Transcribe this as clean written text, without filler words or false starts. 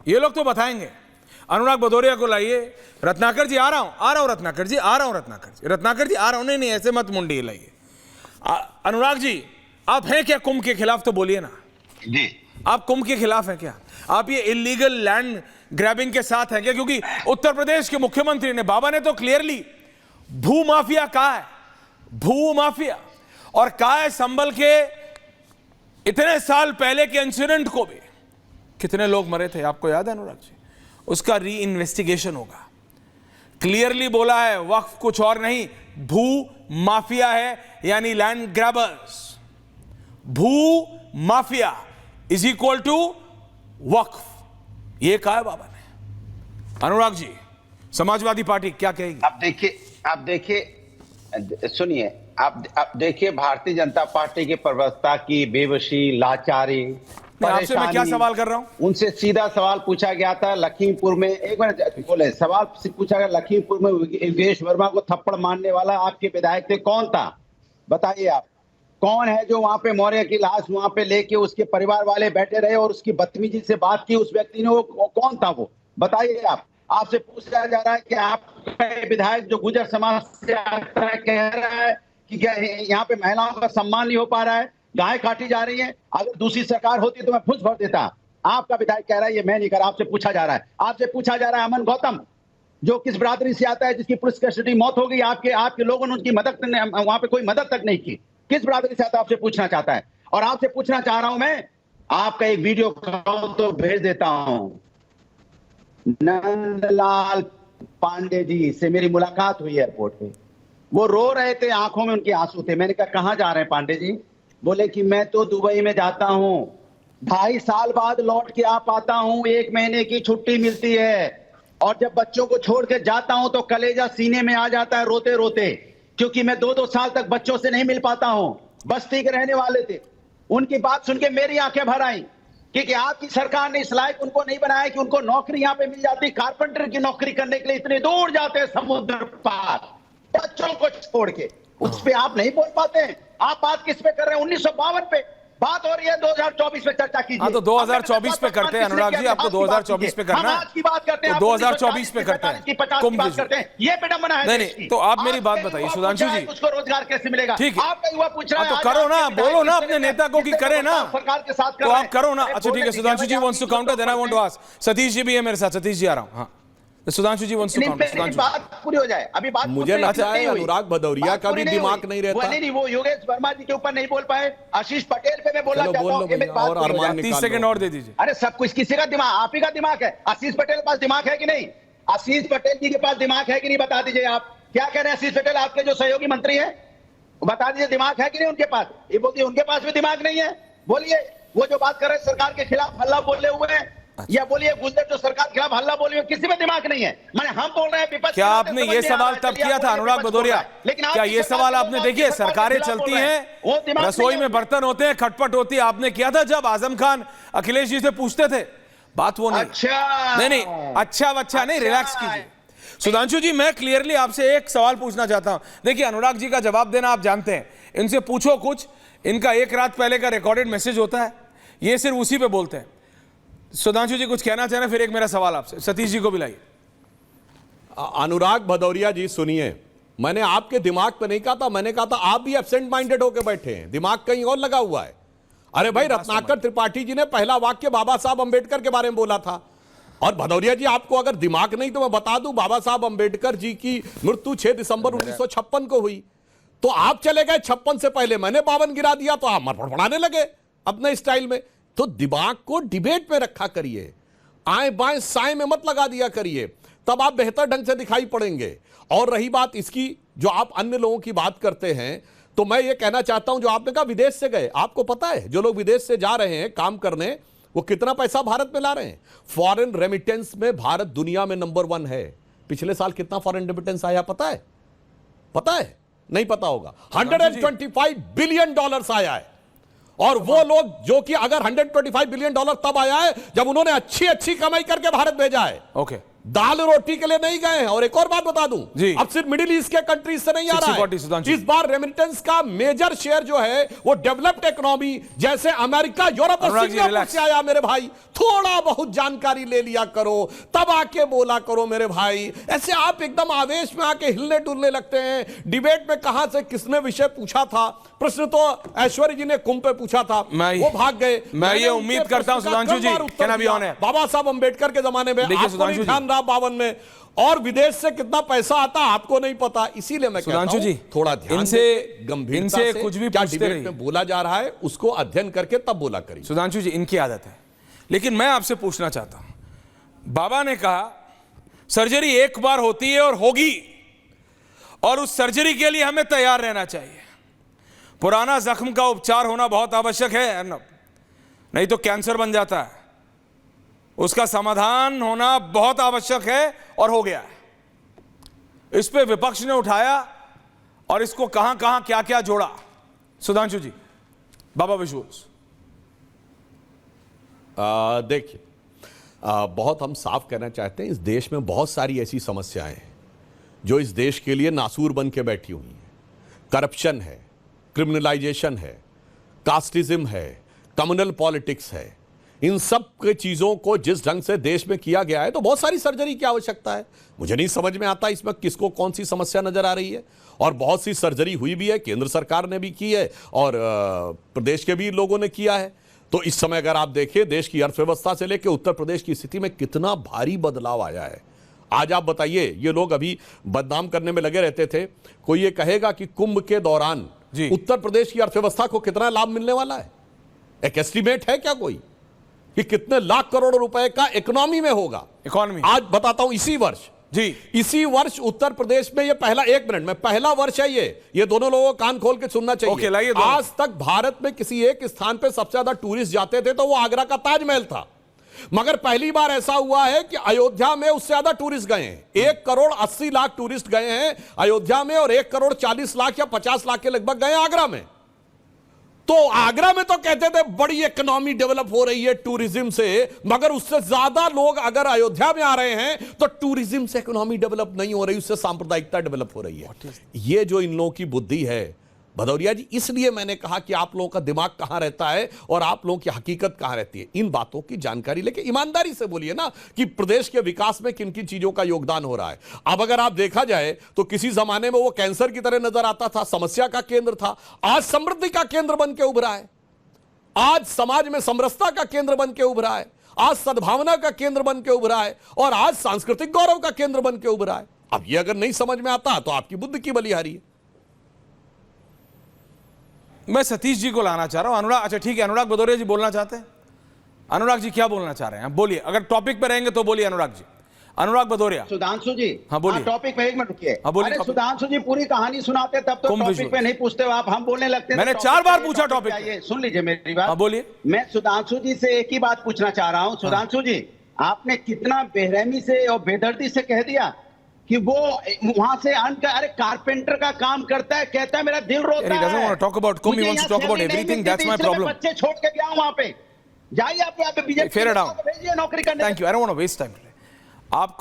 ये लोग तो बताएंगे। अनुराग भदौरिया को लाइए। रत्नाकर जी आ रहा हूं रत्नाकर जी आ रहा हूं। नहीं ऐसे मत मुंडी हिलाइए। अनुराग जी आप हैं क्या कुंभ के खिलाफ? तो बोलिए ना जी। आप कुंभ के खिलाफ हैं क्या? आप ये इलीगल लैंड ग्रैबिंग के साथ हैं क्या? क्योंकि उत्तर प्रदेश के मुख्यमंत्री ने, बाबा ने तो क्लियरली भू माफिया कहा है, भू माफिया, और कहा है संभल के इतने साल पहले के इंसिडेंट को भी कितने लोग मरे थे आपको याद है अनुराग जी? उसका री इन्वेस्टिगेशन होगा। क्लियरली बोला है वक्फ कुछ और नहीं, भू माफिया है, यानी लैंड ग्रैबर्स। भू माफिया इज इक्वल टू वक्फ, ये कहा है बाबा ने। अनुराग जी समाजवादी पार्टी क्या कहेगी? आप देखिए सुनिए, आप देखिए भारतीय जनता पार्टी के प्रवक्ता की बेबसी, लाचारी, आपसे मैं क्या सवाल कर रहा हूं? उनसे सीधा सवाल पूछा गया था लखीमपुर में, एक मिनट बोले, सवाल पूछा गया लखीमपुर में योगेश वर्मा को थप्पड़ मारने वाला आपके विधायक थे, कौन था? बताइए आप, कौन है जो वहां पे मौर्य की लाश वहां पे लेके उसके परिवार वाले बैठे रहे और उसकी बदतमीजी से बात की उस व्यक्ति ने, वो कौन था? वो बताइए आप। आपसे पूछा जा रहा है कि आपका विधायक जो गुजर समाज से आता है कह रहा है कि क्या यहाँ पे महिलाओं का सम्मान नहीं हो पा रहा है, गाय काटी जा रही है, अगर दूसरी सरकार होती तो मैं फुस भर देता। आपका विधायक कह रहा है ये मैं नहीं कर, आपसे पूछा जा रहा है। आपसे पूछा जा रहा है अमन गौतम जो किस बिरादरी से आता है, जिसकी पुलिस कस्टडी मौत हो गई, आपके लोगों ने उनकी मदद, वहां पे कोई मदद तक नहीं की, किस बिरादरी से आता है? आपसे पूछना चाहता है। और आपसे पूछना चाह रहा हूं मैं, आपका एक वीडियो तो भेज देता हूं। नंदलाल पांडे जी से मेरी मुलाकात हुई एयरपोर्ट पे, वो रो रहे थे, आंखों में उनके आंसू थे। मैंने कहा कहां जा रहे हैं पांडे जी? बोले कि मैं तो दुबई में जाता हूं, 2.5 साल बाद लौट के आ पाता हूं, 1 महीने की छुट्टी मिलती है, और जब बच्चों को छोड़ के जाता हूं तो कलेजा सीने में आ जाता है रोते रोते, क्योंकि मैं 2-2 साल तक बच्चों से नहीं मिल पाता हूं। बस्ती के रहने वाले थे। उनकी बात सुन के मेरी आंखें भर आई, क्योंकि आपकी सरकार ने इस लायक उनको नहीं बनाया कि उनको नौकरी यहां पे मिल जाती। कारपेंटर की नौकरी करने के लिए इतने दूर जाते हैं समुद्र पार, बच्चों को छोड़ के। उस पे आप नहीं बोल पाते हैं। आप बात किस पे कर रहे हैं? 1952 पे बात हो रही है, 2024 पे चर्चा कीजिए। हाँ तो 2024 पे करते हैं अनुराग जी, आपको 2024 पे करना है। आज की बात करते हैं, 2024 पे करते हैं, 50 की बात करते हैं। ये विडंबना है। नहीं, तो आप मेरी बात बताइए सुधांशु जी, उसको रोजगार कैसे मिलेगा? ठीक है, आपका युवा पूछ रहा है, तो करो ना, बोलो ना अपने नेता को कि करे ना, सरकार के साथ तो आप करो ना। अच्छा ठीक है, Sudhanshu ji wants to counter, then I want to ask. Satish ji भी है मेरे साथ, सतीश जी आ रहा हूं। हाँ Sudhanshu ji wants to counter. बात पूरी हो जाए, अभी बात मुझे लगता है अनुराग भदौरिया का भी दिमाग नहीं रहता। नहीं, वो योगेश वर्मा जी के ऊपर नहीं बोल पाए, आशीष पटेल पे मैं बोलना चाहता हूं। और अरमान 30 सेकंड और दे दीजिए। अरे सब कुछ किसी का दिमाग, आप ही का दिमाग है। आशीष पटेल के पास दिमाग है कि नहीं? आशीष पटेल जी के पास दिमाग है कि नहीं, बता दीजिए। आप क्या कह रहे हैं? आशीष पटेल आपके जो सहयोगी मंत्री है, बता दीजिए दिमाग है कि नहीं उनके पास? ये बोलिए उनके पास भी दिमाग नहीं है। बोलिए, वो जो बात कर रहे हैं सरकार के खिलाफ हल्ला बोले हुए हैं, या बोलिए गुजर जो सरकार के खिलाफ हल्ला बोली, किसी में दिमाग नहीं है। मैंने हम बोल रहे हैं विपक्ष। क्या आपने ये सवाल तब किया था अनुराग भदौरिया? क्या ये सवाल आपने, देखिए सरकारें चलती हैं, रसोई में बर्तन होते हैं, खटपट होती है, आपने किया था जब आजम खान अखिलेश जी से पूछते थे? बात वो नहीं। नहीं अच्छा नहीं, रिलैक्स कीजिए। सुधांशु जी मैं क्लियरली आपसे एक सवाल पूछना चाहता हूं। देखिए अनुराग जी का जवाब देना आप जानते हैं, इनसे पूछो कुछ, इनका 1 रात पहले का रिकॉर्डेड मैसेज होता है, ये सिर्फ उसी पे बोलते हैं। सुधांशु जी कुछ कहना चाह रहे हैं, फिर एक मेरा सवाल आपसे। सतीश जी को भी लाइए। अनुराग भदौरिया जी सुनिए, मैंने आपके दिमाग पे नहीं कहा था, मैंने कहा था आप भी एब्सेंट माइंडेड होकर बैठे हैं, दिमाग कहीं और लगा हुआ है। अरे भाई रत्नाकर त्रिपाठी जी ने पहला वाक्य बाबा साहब अंबेडकर के बारे में बोला था। और भदौरिया जी आपको अगर दिमाग नहीं तो मैं बता दूं, बाबा साहब अंबेडकर जी की मृत्यु 6 दिसंबर 1956 को हुई, तो आप चले गए 56 से पहले, मैंने 52 गिरा दिया, तो आप मरफड़ाने लगे अपने स्टाइल में। तो दिमाग को डिबेट में रखा करिए, आए बाएं साएं में मत लगा दिया करिए, तब आप बेहतर ढंग से दिखाई पड़ेंगे। और रही बात इसकी, जो आप अन्य लोगों की बात करते हैं, तो मैं ये कहना चाहता हूं, जो आपने कहा विदेश से गए, आपको पता है जो लोग विदेश से जा रहे हैं काम करने, वो कितना पैसा भारत में ला रहे हैं? फॉरेन रेमिटेंस में भारत दुनिया में नंबर 1 है। पिछले साल कितना फॉरेन रेमिटेंस आया पता है? पता है? नहीं पता होगा। $125 बिलियन आया है। और वो लोग जो कि अगर $125 बिलियन तब आया है जब उन्होंने अच्छी कमाई करके भारत भेजा है। ओके, दाल रोटी के लिए नहीं गए हैं। और एक और बात बता दूं, जी। अब सिर्फ मिडिल ईस्ट के कंट्रीज से नहीं आ रहा 60-40 है। सुधांशु। इस बार रेमिटेंस का मेजर शेयर जो है वो डेवलप्ड इकोनॉमी जैसे अमेरिका, यूरोप और अनुराग जी, सिंगापुर रिलैक्स। से आया। मेरे भाई थोड़ा बहुत जानकारी ले लिया करो, तब आके बोला करो मेरे भाई। ऐसे आप एकदम आवेश में आके हिलने डुलने लगते हैं। डिबेट में कहां से किसने विषय पूछा था? प्रश्न तो ऐश्वर्य जी ने कुंभ पे पूछा था, वो भाग गए। मैं ये उम्मीद करता हूं Sudhanshu ji, can I be on air? Baba Saheb Ambedkar के जमाने में देखिए आपको सुधांशु नहीं जी, ध्यान रहा 52 में, और विदेश से कितना पैसा आता आपको नहीं पता। इसीलिए मैं कहता सुधांशु हूं जी, थोड़ा ध्यान इनसे देके, गंभीरता इनसे से कुछ भी क्या पूछते डिबेट रहिए। में बोला जा रहा है उसको अध्ययन करके तब बोला करिए। सुधांशु जी, इनकी आदत है। लेकिन मैं आपसे पूछना चाहता हूं, बाबा ने कहा सर्जरी एक बार होती है और होगी, और उस सर्जरी के लिए हमें तैयार रहना चाहिए। पुराना जख्म का उपचार होना बहुत आवश्यक है अर्नब, नहीं तो कैंसर बन जाता है। उसका समाधान होना बहुत आवश्यक है और हो गया है। इस पे विपक्ष ने उठाया और इसको कहां कहां क्या क्या जोड़ा। सुधांशु जी, बाबा विजुअल्स। देखिए, बहुत हम साफ कहना चाहते हैं, इस देश में बहुत सारी ऐसी समस्याएं हैं जो इस देश के लिए नासूर बन के बैठी हुई हैं। करप्शन है, क्रिमिनलाइजेशन है, कास्टिज्म है, कम्युनल पॉलिटिक्स है। इन सब के चीजों को जिस ढंग से देश में किया गया है तो बहुत सारी सर्जरी की आवश्यकता है। मुझे नहीं समझ में आता इसमें किसको कौन सी समस्या नजर आ रही है। और बहुत सी सर्जरी हुई भी है, केंद्र सरकार ने भी की है और प्रदेश के भी लोगों ने किया है। तो इस समय अगर आप देखें देश की अर्थव्यवस्था से लेकर उत्तर प्रदेश की स्थिति में कितना भारी बदलाव आया है। आज आप बताइए, ये लोग अभी बदनाम करने में लगे रहते थे, कोई ये कहेगा कि कुंभ के दौरान उत्तर प्रदेश की अर्थव्यवस्था को कितना लाभ मिलने वाला है? एक एस्टीमेट है क्या कोई कि कितने लाख करोड़ रुपए का इकोनॉमी में होगा? इकोनॉमी आज बताता हूं, इसी वर्ष जी, इसी वर्ष उत्तर प्रदेश में ये पहला, एक मिनट में, पहला वर्ष है ये दोनों लोगों को कान खोल के सुनना चाहिए। लाइए आज तक भारत में किसी एक स्थान पे सबसे ज्यादा टूरिस्ट जाते थे तो वो आगरा का ताजमहल था। मगर पहली बार ऐसा हुआ है कि अयोध्या में उससे ज्यादा टूरिस्ट गए हैं। 1 करोड़ 80 लाख टूरिस्ट गए हैं अयोध्या में और 1 करोड़ 40 लाख या 50 लाख के लगभग गए आगरा में। तो आगरा में तो कहते थे बड़ी इकोनॉमी डेवलप हो रही है टूरिज्म से, मगर उससे ज्यादा लोग अगर अयोध्या में आ रहे हैं तो टूरिज्म से इकोनॉमी डेवलप नहीं हो रही, उससे सांप्रदायिकता डेवलप हो रही है। ये जो इन लोगों की बुद्धि है भदौरिया जी, इसलिए मैंने कहा कि आप लोगों का दिमाग कहां रहता है और आप लोगों की हकीकत कहां रहती है। इन बातों की जानकारी लेके ईमानदारी से बोलिए ना कि प्रदेश के विकास में किन किन चीजों का योगदान हो रहा है। अब अगर आप देखा जाए तो किसी जमाने में वो कैंसर की तरह नजर आता था, समस्या का केंद्र था, आज समृद्धि का केंद्र बन के उभरा है। आज समाज में समरसता का केंद्र बन के उभरा है, आज सद्भावना का केंद्र बन के उभरा है और आज सांस्कृतिक गौरव का केंद्र बन के उभरा है। अब ये अगर नहीं समझ में आता तो आपकी बुद्धि की बलिहारी है। मैं सतीश जी को लाना चाह रहा हूं। अनुराग, अच्छा ठीक है, अनुराग भदौरिया जी बोलना चाहते हैं। अनुराग जी क्या बोलना चाह रहे हैं? बोलिए, अगर टॉपिक पे रहेंगे तो बोलिए अनुराग जी। अनुराग भदौरिया। सुधांशु जी, हाँ बोलिए। टॉपिक पे एक मिनट रुकिए। हाँ बोलिए। अरे सुधांशु जी पूरी कहानी सुनाते तब तो टॉपिक पे नहीं पूछते हो आप, हम बोलने लगते हैं। मैंने 4 बार पूछा टॉपिक पे। सुन लीजिए मेरी बात। हाँ बोलिए। मैं सुधांशु जी से एक ही बात पूछना चाह रहा हूं। सुधांशु जी, आपने कितना बेरहमी से और बेदर्दी से कह दिया कि वो वहां से अरे कारपेंटर का काम करता है, कहता है मेरा दिल रोता है। He doesn't want to talk about Kumbh, he wants to talk about everything. That's my problem. बच्चे छोड़ के गया वहां पे, जाइए आप बीजेपी Fair it out. भेजिए नौकरी करने। Thank you. I don't want to waste time. आपको